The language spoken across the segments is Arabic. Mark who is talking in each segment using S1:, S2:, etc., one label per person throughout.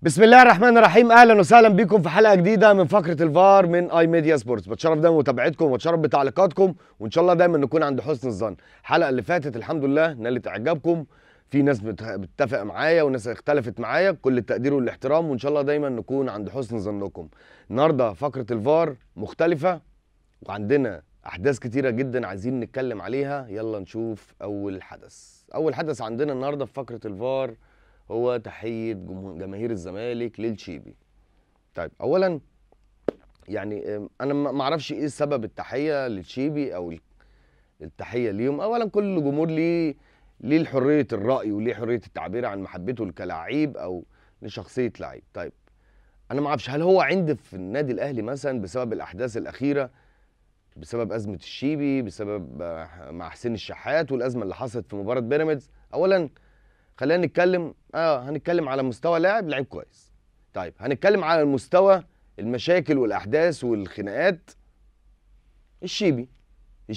S1: بسم الله الرحمن الرحيم. اهلا وسهلا بكم في حلقه جديده من فقره الفار من اي ميديا سبورتس. بتشرف دايما بمتابعتكم وبتشرف بتعليقاتكم، وان شاء الله دايما نكون عند حسن الظن. الحلقه اللي فاتت الحمد لله نالت اعجابكم، في ناس بتتفق معايا وناس اختلفت معايا، كل التقدير والاحترام، وان شاء الله دايما نكون عند حسن ظنكم. النهارده فقره الفار مختلفه وعندنا احداث كتيره جدا عايزين نتكلم عليها. يلا نشوف اول حدث. اول حدث عندنا النهارده في فقره الفار هو تحية جماهير الزمالك للشيبي. طيب اولا يعني انا ما اعرفش ايه سبب التحية للشيبي او التحية ليهم. اولا كل جمهور ليه حرية الرأي وليه حرية التعبير عن محبته كلاعب او لشخصية لعيب. طيب انا ما اعرفش هل هو عند في النادي الاهلي مثلا بسبب الاحداث الاخيرة، بسبب ازمة الشيبي، بسبب مع حسين الشحات والازمة اللي حصلت في مباراة بيراميدز. اولا خلينا نتكلم هنتكلم على مستوى لعيب كويس. طيب هنتكلم على المستوى المشاكل والاحداث والخناقات. الشيبي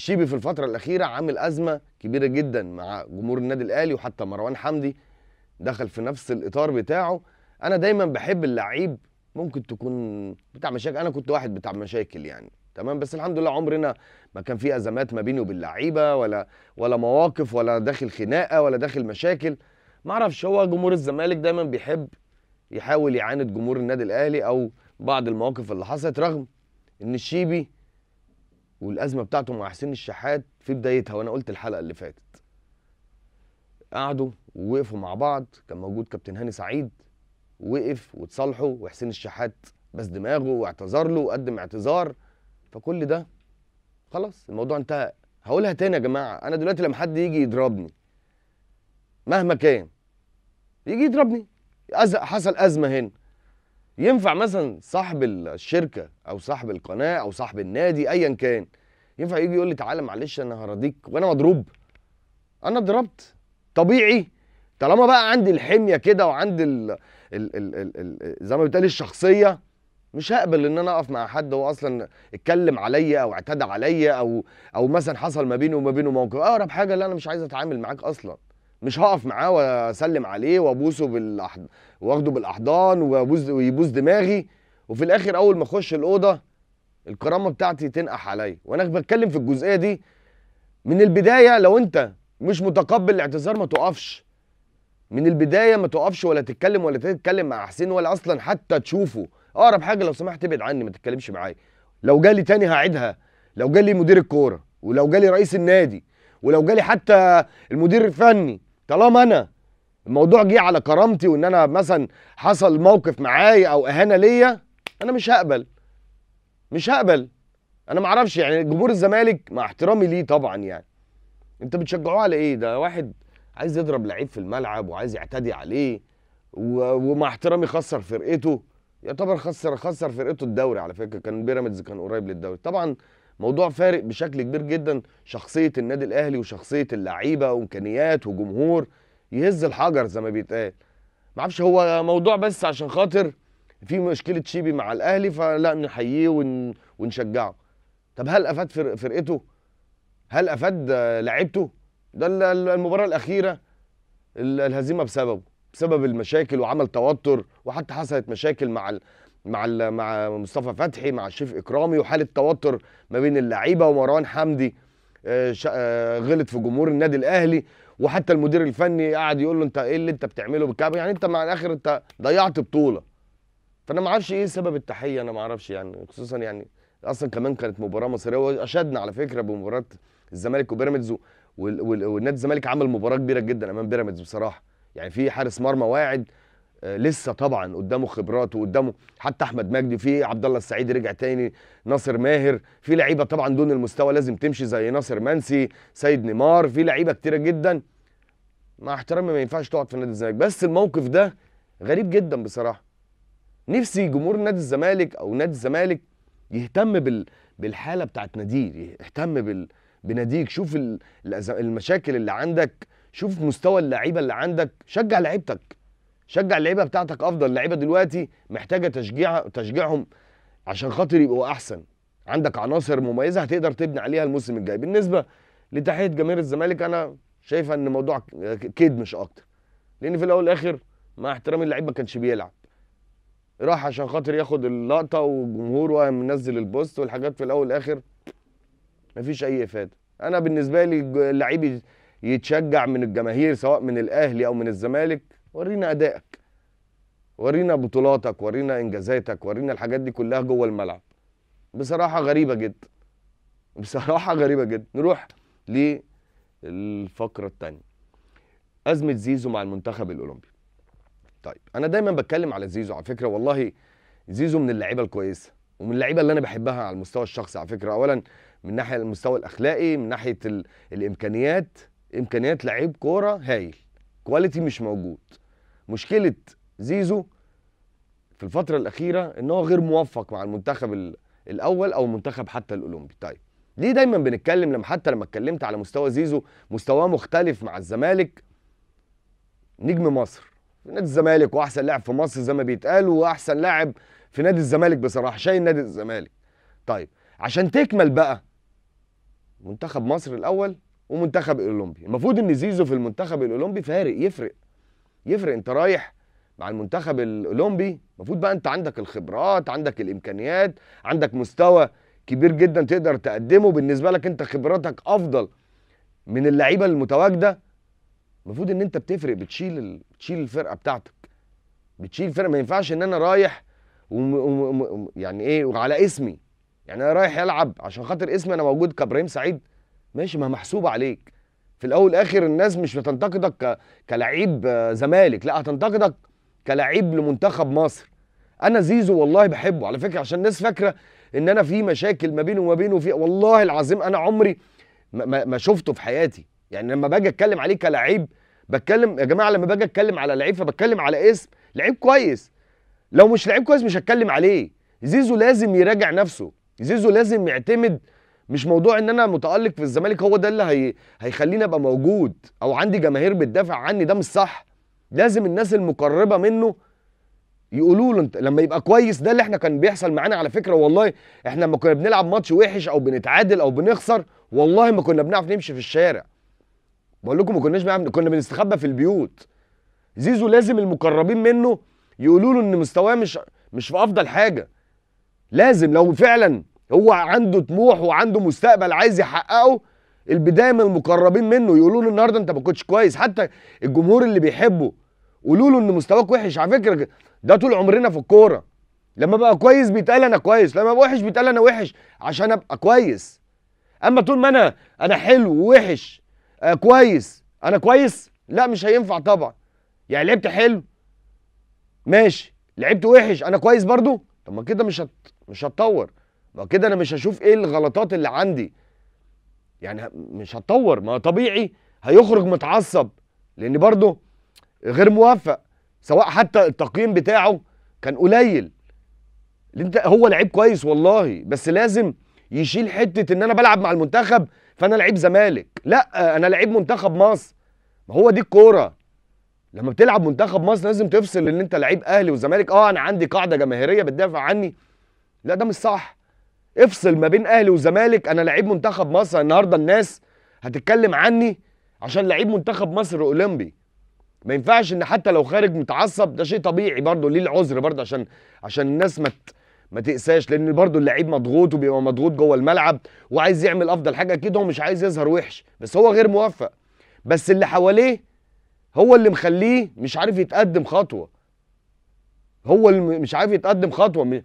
S1: في الفتره الاخيره عامل ازمه كبيره جدا مع جمهور النادي الاهلي، وحتى مروان حمدي دخل في نفس الاطار بتاعه. انا دايما بحب اللعيب ممكن تكون بتاع مشاكل، انا كنت واحد بتاع مشاكل يعني تمام، بس الحمد لله عمرنا ما كان في ازمات ما بيني وبين اللعيبه ولا مواقف ولا داخل خناقه ولا داخل مشاكل. ما اعرفش، هو جمهور الزمالك دايما بيحب يحاول يعاند جمهور النادي الاهلي او بعض المواقف اللي حصلت، رغم ان الشيبي والازمه بتاعته مع حسين الشحات في بدايتها، وانا قلت الحلقه اللي فاتت قعدوا ووقفوا مع بعض، كان موجود كابتن هاني سعيد ووقف وتصالحوا، وحسين الشحات بس دماغه واعتذر له وقدم اعتذار، فكل ده خلاص الموضوع انتهى. هقولها تاني يا جماعه، انا دلوقتي لما حد يجي يضربني مهما كان يجي يضربني، حصل ازمه هنا، ينفع مثلا صاحب الشركه او صاحب القناه او صاحب النادي ايا كان ينفع يجي يقول لي تعالى معلش انا هراضيك وانا مضروب؟ انا اتضربت طبيعي طالما بقى عندي الحميه كده وعندي زي ما بتقال الشخصيه، مش هقبل ان انا اقف مع حد هو اصلا اتكلم عليا او اعتدى عليا او مثلا حصل ما بيني وما بينه موقف. اقرب حاجه اللي انا مش عايز اتعامل معاك اصلا، مش هقف معاه واسلم عليه وابوسه واخده بالاحضان ويبوس دماغي، وفي الاخر اول ما اخش الاوضه الكرامه بتاعتي تنقح عليا. وانا بتكلم في الجزئيه دي من البدايه، لو انت مش متقبل الاعتذار ما تقفش من البدايه، ما تقفش ولا تتكلم ولا تتكلم مع حسين ولا اصلا حتى تشوفه. اقرب حاجه لو سمحت ابعد عني، ما تتكلمش معايا. لو جالي تاني هعيدها، لو جالي مدير الكوره ولو جالي رئيس النادي ولو جالي حتى المدير الفني، طالما انا الموضوع جه على كرامتي وان انا مثلا حصل موقف معايا او اهانه ليا، انا مش هقبل. انا ما اعرفش يعني جمهور الزمالك مع احترامي ليه طبعا، يعني انت بتشجعوه على ايه؟ ده واحد عايز يضرب لعيب في الملعب وعايز يعتدي عليه ومع احترامي خسر فرقته، يعتبر خسر فرقته الدوري. على فكره كان بيراميدز كان قريب للدوري طبعا. موضوع فارق بشكل كبير جدا، شخصيه النادي الاهلي وشخصيه اللعيبه وامكانيات وجمهور يهز الحجر زي ما بيتقال. ما اعرفش هو موضوع بس عشان خاطر في مشكله شيبي مع الاهلي فلا نحييه ونشجعه. طب هل افاد فرقته؟ هل افاد لعيبته؟ ده المباراه الاخيره الهزيمه بسبب المشاكل وعمل توتر، وحتى حصلت مشاكل مع مصطفى فتحي مع الشريف اكرامي وحاله توتر ما بين اللعيبه، ومروان حمدي غلط في جمهور النادي الاهلي، وحتى المدير الفني قعد يقول له انت ايه اللي انت بتعمله بالكعب؟ يعني انت مع الاخر انت ضيعت بطوله. فانا ما اعرفش ايه سبب التحيه، انا ما اعرفش يعني، خصوصا يعني اصلا كمان كانت مباراه مصريه، واشدنا على فكره بمباراه الزمالك وبيراميدز، والنادي الزمالك عمل مباراه كبيره جدا امام بيراميدز بصراحه. يعني في حارس مرمى واعد لسه طبعا قدامه خبرات وقدامه حتى احمد مجدي، في عبد الله السعيد رجع تاني، ناصر ماهر، في لعيبه طبعا دون المستوى لازم تمشي زي ناصر منسي، سيد نيمار، في لعيبه كتيره جدا مع احترامي ما ينفعش تقعد في نادي الزمالك. بس الموقف ده غريب جدا بصراحه. نفسي جمهور نادي الزمالك او نادي الزمالك يهتم بالحاله بتاعت ناديه، يهتم بناديك، شوف المشاكل اللي عندك، شوف مستوى اللعيبه اللي عندك، شجع لعيبتك، شجع اللعيبه بتاعتك افضل. اللعيبه دلوقتي محتاجه تشجيعهم عشان خاطر يبقوا احسن. عندك عناصر مميزه هتقدر تبني عليها الموسم الجاي. بالنسبه لتحيه جماهير الزمالك انا شايفه ان موضوع كيد مش اكتر، لان في الاول والاخر مع احترامي اللعيب ما كانش بيلعب، راح عشان خاطر ياخد اللقطه والجمهور ومنزل البوست والحاجات، في الاول والاخر مفيش اي افاده. انا بالنسبه لي اللعيب يتشجع من الجماهير سواء من الاهلي او من الزمالك، ورينا ادائك، ورينا بطولاتك، ورينا انجازاتك، ورينا الحاجات دي كلها جوه الملعب. بصراحه غريبه جدا، بصراحه غريبه جدا. نروح للفقره الثانيه، ازمه زيزو مع المنتخب الاولمبي. طيب انا دايما بتكلم على زيزو على فكره، والله زيزو من اللعيبه الكويسه ومن اللعيبه اللي انا بحبها على المستوى الشخصي على فكره. اولا من ناحيه المستوى الاخلاقي، من ناحيه الامكانيات، امكانيات لعيب كوره هايل، كواليتي مش موجود. مشكله زيزو في الفتره الاخيره ان هو غير موفق مع المنتخب الاول او المنتخب حتى الاولمبي. طيب ليه دايما بنتكلم، لما اتكلمت على مستوى زيزو، مستواه مختلف مع الزمالك، نجم مصر في نادي الزمالك واحسن لاعب في مصر زي ما بيتقال، واحسن لاعب في نادي الزمالك بصراحه، شايل نادي الزمالك. طيب عشان تكمل بقى منتخب مصر الاول ومنتخب الاولمبي، المفروض ان زيزو في المنتخب الاولمبي فارق، يفرق. انت رايح مع المنتخب الاولمبي، المفروض بقى انت عندك الخبرات، عندك الامكانيات، عندك مستوى كبير جدا تقدر تقدمه. بالنسبه لك انت خبراتك افضل من اللعيبه المتواجده، المفروض ان انت بتفرق، بتشيل الفرقه بتاعتك، بتشيل الفرقه. ما ينفعش ان انا رايح يعني ايه وعلى اسمي، يعني انا رايح العب عشان خاطر اسمي انا موجود كابراهيم سعيد، ماشي، ما محسوبه عليك. في الاول والاخر الناس مش بتنتقدك كلاعب زمالك، لا، هتنتقدك كلاعب لمنتخب مصر. انا زيزو والله بحبه على فكره، عشان الناس فاكره ان انا في مشاكل ما بينه وما بينه، والله العظيم انا عمري ما شفته في حياتي. يعني لما باجي اتكلم عليه كلاعب، بتكلم يا جماعه، لما باجي اتكلم على لعيب فبتكلم على اسم لعيب كويس. لو مش لعيب كويس مش هتكلم عليه. زيزو لازم يراجع نفسه، زيزو لازم يعتمد. مش موضوع ان انا متالق في الزمالك هو ده اللي هيخليني ابقى موجود او عندي جماهير بتدافع عني، ده مش صح. لازم الناس المقربه منه يقولوا له انت لما يبقى كويس. ده اللي احنا كان بيحصل معانا على فكره، والله احنا لما كنا بنلعب ماتش وحش او بنتعادل او بنخسر، والله ما كنا بنعرف نمشي في الشارع. بقول لكم ما كناش بنعرف، كنا بنستخبى في البيوت. زيزو لازم المقربين منه يقولوا له ان مستواه مش في افضل حاجه. لازم لو فعلا هو عنده طموح وعنده مستقبل عايز يحققه، البدايه من المقربين منه يقولوا له النهارده انت ما كنتش كويس. حتى الجمهور اللي بيحبه قولوا له ان مستواك وحش. على فكره ده طول عمرنا في الكوره، لما بقى كويس بيتقال انا كويس، لما بقى وحش بيتقال انا وحش عشان ابقى كويس. اما طول ما انا حلو ووحش كويس، انا كويس، لا مش هينفع طبعا. يعني لعبت حلو ماشي، لعبت وحش انا كويس برضو، طب ما كده مش هتطور. ما كده انا مش هشوف ايه الغلطات اللي عندي، يعني مش هتطور. ما طبيعي هيخرج متعصب لان برضو غير موفق، سواء حتى التقييم بتاعه كان قليل. انت هو لعيب كويس والله، بس لازم يشيل حته ان انا بلعب مع المنتخب فانا لعيب زمالك، لا انا لعيب منتخب مصر. ما هو دي الكوره، لما بتلعب منتخب مصر لازم تفصل ان انت لعيب اهلي وزمالك. انا عندي قاعده جماهيريه بتدافع عني، لا ده مش صح. افصل ما بين اهلي وزمالك، انا لعيب منتخب مصر. النهارده الناس هتتكلم عني عشان لعيب منتخب مصر اولمبي، ما ينفعش ان حتى لو خارج متعصب، ده شيء طبيعي برضه، ليه العذر برضه، عشان الناس ما تقساش، لان برضه اللعيب مضغوط وبيبقى مضغوط جوه الملعب وعايز يعمل افضل حاجه. اكيد هو مش عايز يظهر وحش، بس هو غير موفق، بس اللي حواليه هو اللي مخليه مش عارف يتقدم خطوه. هو اللي مش عارف يتقدم خطوه،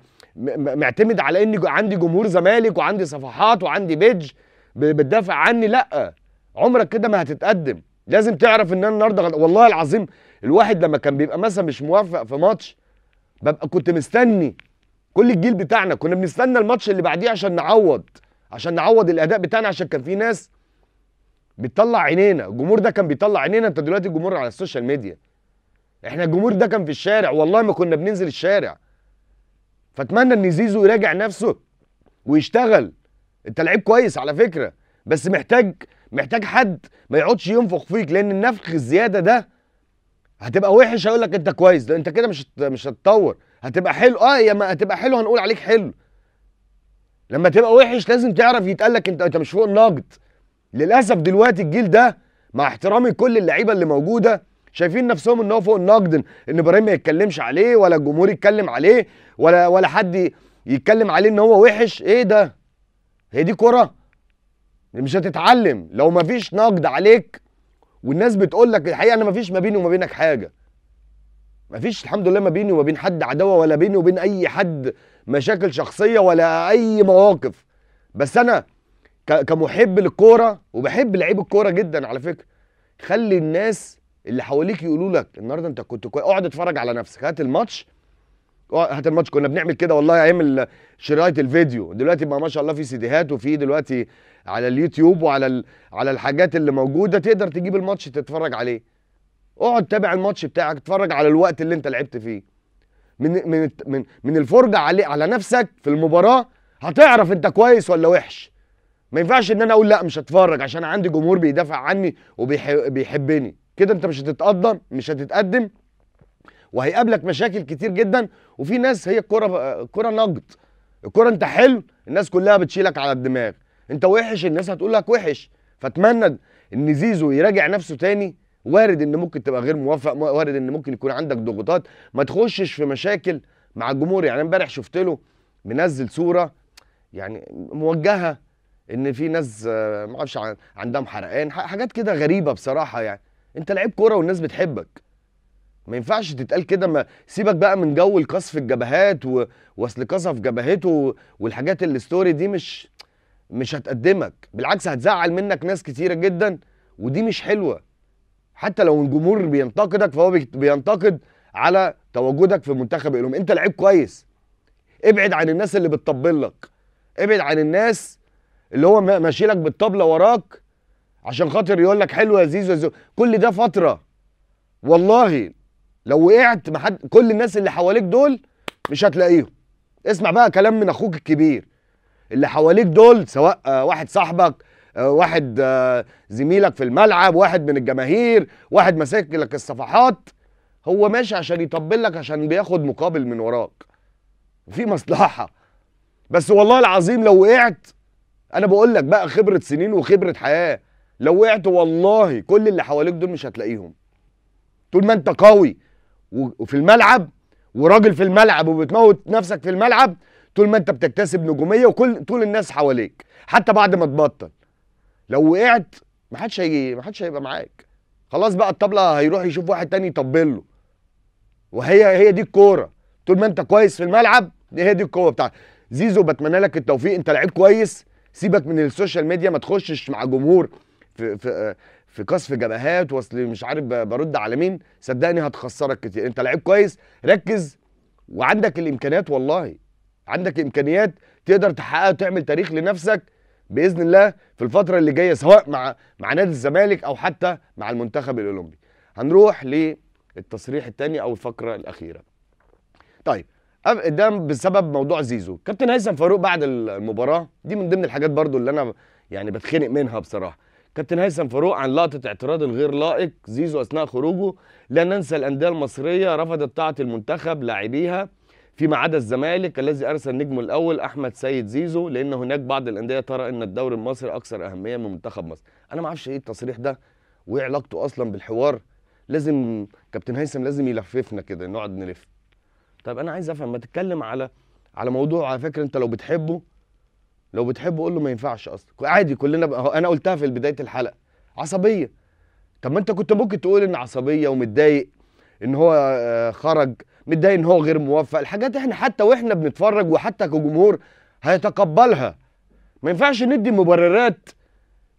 S1: معتمد على اني عندي جمهور زمالك وعندي صفحات وعندي بيج بتدافع عني. لا، عمرك كده ما هتتقدم. لازم تعرف ان انا النهارده والله العظيم الواحد لما كان بيبقى مثلا مش موفق في ماتش، كنت مستني، كل الجيل بتاعنا كنا بنستنى الماتش اللي بعديه عشان نعوض الاداء بتاعنا، عشان كان في ناس بتطلع عينينا. الجمهور ده كان بيطلع عينينا. انت دلوقتي الجمهور على السوشيال ميديا، احنا الجمهور ده كان في الشارع، والله ما كنا بننزل الشارع. فاتمنى ان زيزو يراجع نفسه ويشتغل. انت لعيب كويس على فكره، بس محتاج حد ما يقعدش ينفخ فيك، لان النفخ الزياده ده هتبقى وحش. هيقول لك انت كويس، ده انت كده مش هتطور. هتبقى حلو يا ما هتبقى حلو هنقول عليك حلو. لما تبقى وحش لازم تعرف يتقال لك انت مش فوق النقد. للاسف دلوقتي الجيل ده، مع احترامي لكل اللعيبه اللي موجوده، شايفين نفسهم ان هو فوق النقد، ان ابراهيم ما يتكلمش عليه ولا الجمهور يتكلم عليه ولا حد يتكلم عليه ان هو وحش. ايه ده؟ هي دي كرة؟ مش هتتعلم لو ما فيش نقد عليك والناس بتقول لك الحقيقه. انا ما فيش ما بيني وما بينك حاجه، ما فيش الحمد لله ما بيني وما بين حد عداوه، ولا بيني وبين اي حد مشاكل شخصيه ولا اي مواقف. بس انا كمحب للكوره وبحب لعيب الكوره جدا على فكره، خلي الناس اللي حواليك يقولوا لك النهارده انت كنت كويس. اقعد اتفرج على نفسك، هات الماتش، هات الماتش. كنا بنعمل كده والله ايام شرايط الفيديو. دلوقتي بقى ما شاء الله في سيديهات، وفي دلوقتي على اليوتيوب وعلى على الحاجات اللي موجوده تقدر تجيب الماتش تتفرج عليه. اقعد تابع الماتش بتاعك، اتفرج على الوقت اللي انت لعبت فيه. من الفرجه على نفسك في المباراه هتعرف انت كويس ولا وحش. ما ينفعش ان انا اقول لا مش هتفرج عشان عندي جمهور بيدافع عني وبيحبني. كده انت مش هتتقدم، مش هتتقدم، وهيقابلك مشاكل كتير جدا. وفي ناس هي الكوره نقد. الكوره انت حلو الناس كلها بتشيلك على الدماغ، انت وحش الناس هتقول لك وحش. فاتمنى ان زيزو يراجع نفسه تاني. وارد ان ممكن تبقى غير موفق، وارد ان ممكن يكون عندك ضغوطات، ما تخشش في مشاكل مع الجمهور. يعني امبارح شفت له منزل صوره يعني موجهه ان في ناس ما اعرفش عندهم حرقان، حاجات كده غريبه بصراحه. يعني انت لعيب كوره والناس بتحبك، ما ينفعش تتقال كده. ما سيبك بقى من جو القصف الجبهات واصل قصف جبهته والحاجات الستوري دي مش هتقدمك، بالعكس هتزعل منك ناس كتيره جدا، ودي مش حلوه. حتى لو الجمهور بينتقدك فهو بينتقد على تواجدك في منتخب الأولمبي. انت لعيب كويس، ابعد عن الناس اللي بتطبل لك، ابعد عن الناس اللي هو ماشي لك بالطبله وراك عشان خاطر يقول لك حلو يا زيزو يا زيزو. كل ده فتره والله. لو وقعت كل الناس اللي حواليك دول مش هتلاقيهم. اسمع بقى كلام من اخوك الكبير. اللي حواليك دول سواء واحد صاحبك، واحد زميلك في الملعب، واحد من الجماهير، واحد ماسك لك الصفحات، هو ماشي عشان يطبل لك عشان بياخد مقابل من وراك في مصلحه. بس والله العظيم لو وقعت، انا بقول لك بقى خبره سنين وخبره حياه، لو وقعت والله كل اللي حواليك دول مش هتلاقيهم. طول ما انت قوي وفي الملعب وراجل في الملعب وبتموت نفسك في الملعب، طول ما انت بتكتسب نجوميه طول الناس حواليك حتى بعد ما تبطل. لو وقعت محدش هيبقى معاك. خلاص بقى الطبله هيروح يشوف واحد تاني يطبل له. وهي دي الكوره. طول ما انت كويس في الملعب هي دي القوه بتاعتك. زيزو بتمنى لك التوفيق، انت لعيب كويس. سيبك من السوشيال ميديا، ما تخشش مع جمهور في قصف جبهات واصل مش عارف برد على مين. صدقني هتخسرك كتير. انت لعيب كويس، ركز، وعندك الامكانيات. والله عندك امكانيات تقدر تحققها وتعمل تاريخ لنفسك باذن الله في الفتره اللي جايه، سواء مع نادي الزمالك او حتى مع المنتخب الاولمبي. هنروح للتصريح الثاني او الفقره الاخيره. طيب ده بسبب موضوع زيزو. كابتن هيثم فاروق بعد المباراه دي من ضمن الحاجات برضو اللي انا يعني بتخنق منها بصراحه. كابتن هيثم فاروق عن لقطه اعتراض الغير لائق زيزو اثناء خروجه: لا ننسى الانديه المصريه رفضت طاعه المنتخب لاعبيها فيما عدا الزمالك الذي ارسل نجمه الاول احمد سيد زيزو، لان هناك بعض الانديه ترى ان الدوري المصري اكثر اهميه من منتخب مصر. انا ما اعرفش ايه التصريح ده وايه علاقته اصلا بالحوار. لازم كابتن هيثم لازم يلففنا كده نقعد نلف. طيب انا عايز افهم، ما تتكلم على موضوع على فكره انت لو بتحبه قول له ما ينفعش اصلا عادي. كلنا انا قلتها في بدايه الحلقه، عصبيه. طب ما انت كنت ممكن تقول ان عصبيه ومتضايق ان هو خرج، متضايق ان هو غير موفق. الحاجات احنا حتى واحنا بنتفرج وحتى كجمهور هيتقبلها. ما ينفعش ندي مبررات.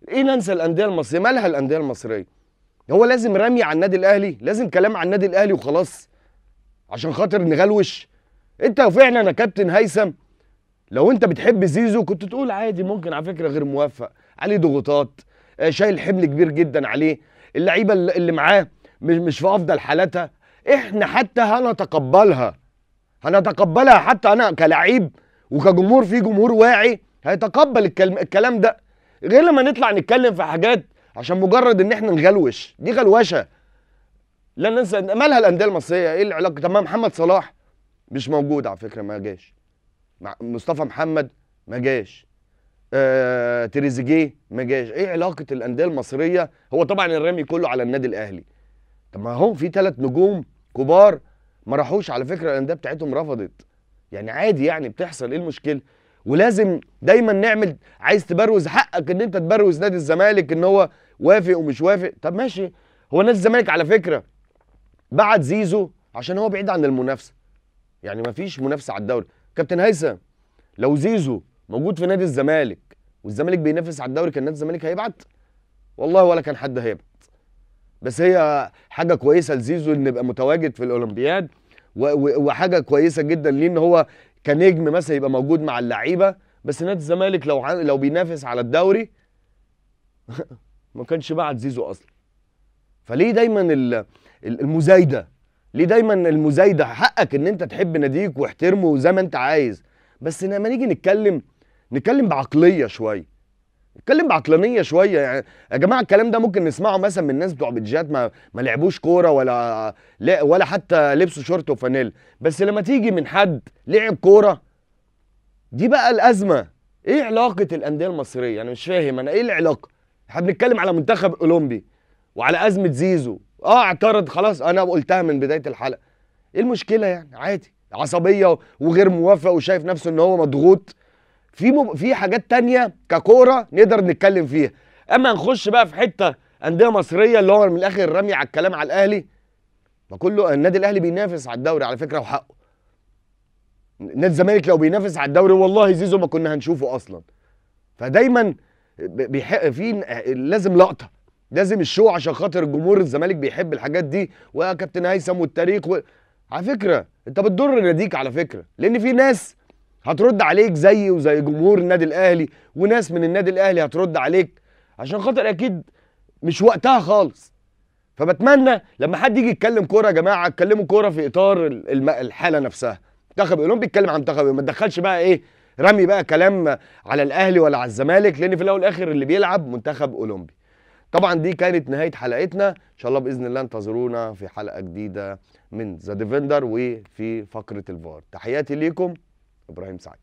S1: ايه ننسى الانديه المصريه؟ مالها الانديه المصريه؟ هو لازم رمي على النادي الاهلي؟ لازم كلام عن النادي الاهلي وخلاص عشان خاطر نغلوش؟ انت فعلا يا كابتن هيثم لو انت بتحب زيزو كنت تقول عادي ممكن على فكره غير موفق، عليه ضغوطات، شايل حمل كبير جدا عليه، اللعيبه اللي معاه مش في افضل حالاتها. احنا حتى هنتقبلها حتى انا كلاعب وكجمهور، في جمهور واعي هيتقبل الكلام ده، غير لما نطلع نتكلم في حاجات عشان مجرد ان احنا نغلوش. دي غلوشه. لا ننسى مالها الانديه المصريه؟ ايه العلاقه؟ طب ما محمد صلاح مش موجود على فكره، ما جاش. مصطفى محمد ما جاش. تريزيجيه ما جاش. ايه علاقه الانديه المصريه؟ هو طبعا الرمي كله على النادي الاهلي. طب ما هو في 3 نجوم كبار ما راحوش على فكره، الانديه بتاعتهم رفضت. يعني عادي، يعني بتحصل، ايه المشكله؟ ولازم دايما نعمل، عايز تبروز حقك ان انت تبروز نادي الزمالك ان هو وافق ومش وافق. طب ماشي، هو نادي الزمالك على فكره بعت زيزو عشان هو بعيد عن المنافسه، يعني ما فيش منافسه على الدوري. كابتن هيثم، لو زيزو موجود في نادي الزمالك والزمالك بينافس على الدوري كان نادي الزمالك هيبعت؟ والله ولا كان حد هيبعت. بس هي حاجه كويسه لزيزو ان يبقى متواجد في الاولمبياد، وحاجه كويسه جدا ليه ان هو كنجم مثلا يبقى موجود مع اللعيبه. بس نادي الزمالك لو بينافس على الدوري ما كانش بعت زيزو اصلا. فليه دايما المزايده؟ ليه دايما المزايده؟ حقك ان انت تحب ناديك واحترمه زي ما انت عايز، بس لما نيجي نتكلم بعقليه شويه، نتكلم بعقلانيه شويه. يعني يا جماعه الكلام ده ممكن نسمعه مثلا من الناس بتوع بيدجات ما لعبوش كوره ولا حتى لبسوا شورت وفانيل، بس لما تيجي من حد لعب كوره، دي بقى الازمه. ايه علاقه الانديه المصريه؟ انا مش فاهم، انا ايه العلاقه؟ احنا بنتكلم على منتخب اولمبي وعلى ازمه زيزو. اعترض خلاص، انا قلتها من بدايه الحلقه. ايه المشكله يعني؟ عادي، عصبيه وغير موافق وشايف نفسه ان هو مضغوط. في حاجات تانية ككوره نقدر نتكلم فيها. اما نخش بقى في حته انديه مصريه اللي هو من الاخر رمي على الكلام على الاهلي، ما كله النادي الاهلي بينافس على الدوري على فكره وحقه. نادي الزمالك لو بينافس على الدوري والله زيزو ما كنا هنشوفه اصلا. فدايما لازم لقطه، لازم الشو عشان خاطر الجمهور الزمالك بيحب الحاجات دي. ويا كابتن هيثم والتاريخ على فكره انت بتضر ناديك على فكره، لان في ناس هترد عليك زي وزي جمهور النادي الاهلي، وناس من النادي الاهلي هترد عليك عشان خاطر اكيد مش وقتها خالص. فبتمنى لما حد يجي يتكلم كوره يا جماعه اتكلموا كوره في اطار الحاله نفسها. منتخب اولمبي بيتكلم عن منتخب، ما تدخلش بقى ايه رمي بقى كلام على الاهلي ولا على الزمالك، لان في الاول والاخر اللي بيلعب منتخب اولمبي. طبعا دي كانت نهايه حلقتنا، ان شاء الله باذن الله انتظرونا في حلقه جديده من ذا ديفندر وفي فقره الفار. تحياتي ليكم، ابراهيم سعيد.